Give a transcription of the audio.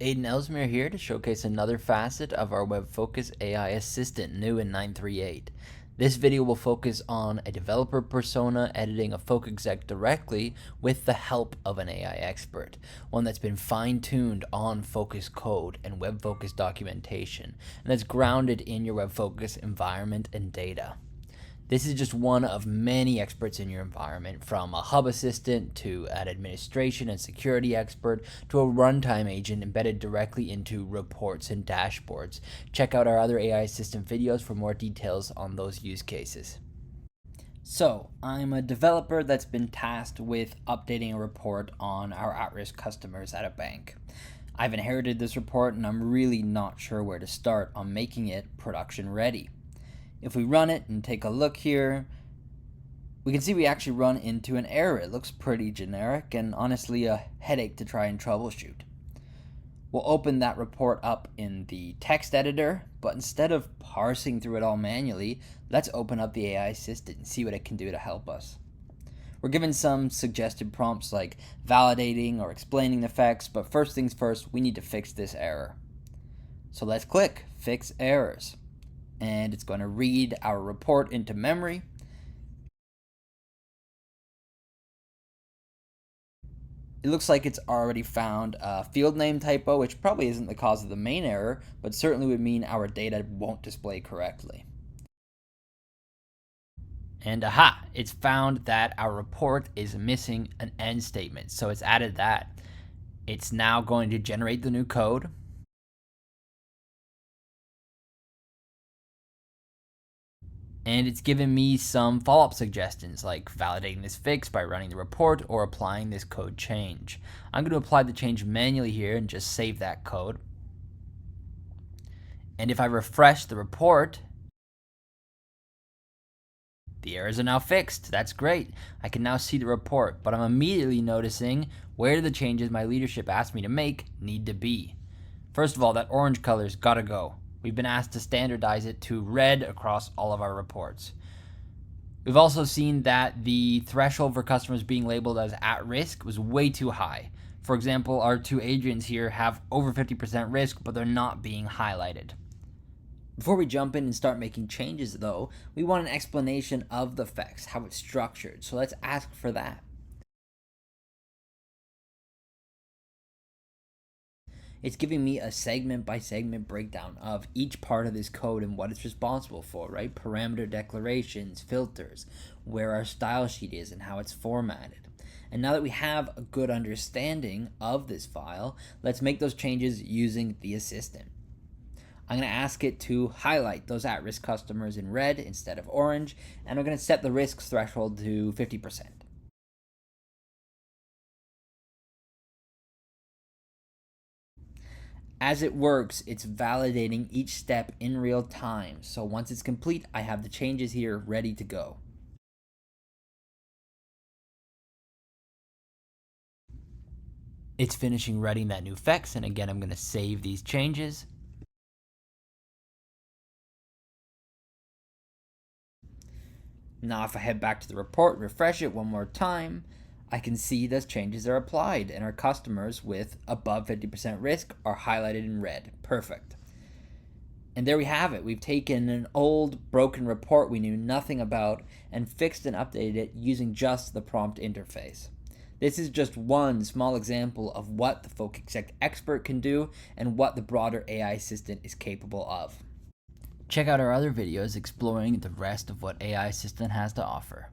Aiden Ellesmere here to showcase another facet of our WebFOCUS AI Assistant new in 938. This video will focus on a developer persona editing a FOCUS exec directly with the help of an AI expert, one that's been fine-tuned on FOCUS code and WebFOCUS documentation, and that's grounded in your WebFOCUS environment and data. This is just one of many experts in your environment, from a hub assistant to an administration and security expert to a runtime agent embedded directly into reports and dashboards. Check out our other AI assistant videos for more details on those use cases. So, I'm a developer that's been tasked with updating a report on our at-risk customers at a bank. I've inherited this report and I'm really not sure where to start on making it production ready. If we run it and take a look here, we can see we actually run into an error. It looks pretty generic and honestly a headache to try and troubleshoot. We'll open that report up in the text editor, but instead of parsing through it all manually, let's open up the AI assistant and see what it can do to help us. We're given some suggested prompts like validating or explaining the effects, but first things first, we need to fix this error. So let's click Fix Errors. And it's going to read our report into memory. It looks like it's already found a field name typo, which probably isn't the cause of the main error, but certainly would mean our data won't display correctly. And aha, it's found that our report is missing an end statement, so it's added that. It's now going to generate the new code. And it's given me some follow-up suggestions like validating this fix by running the report or applying this code change. I'm going to apply the change manually here and just save that code. And if I refresh the report, the errors are now fixed. That's great. I can now see the report, but I'm immediately noticing where the changes my leadership asked me to make need to be. First of all, that orange color's gotta go. We've been asked to standardize it to red across all of our reports. We've also seen that the threshold for customers being labeled as at risk was way too high. For example, our two agents here have over 50% risk, but they're not being highlighted. Before we jump in and start making changes though, we want an explanation of the effects, how it's structured. So let's ask for that. It's giving me a segment by segment breakdown of each part of this code and what it's responsible for, right? Parameter declarations, filters, where our style sheet is and how it's formatted. And now that we have a good understanding of this file, let's make those changes using the assistant. I'm going to ask it to highlight those at-risk customers in red instead of orange, and we're going to set the risk threshold to 50%. As it works, it's validating each step in real time. So once it's complete, I have the changes here ready to go. It's finishing writing that new fix, and again, I'm going to save these changes. Now if I head back to the report, refresh it one more time, I can see those changes are applied and our customers with above 50% risk are highlighted in red. Perfect. And there we have it. We've taken an old broken report we knew nothing about and fixed and updated it using just the prompt interface. This is just one small example of what the FOCUS exec expert can do and what the broader AI assistant is capable of. Check out our other videos exploring the rest of what AI assistant has to offer.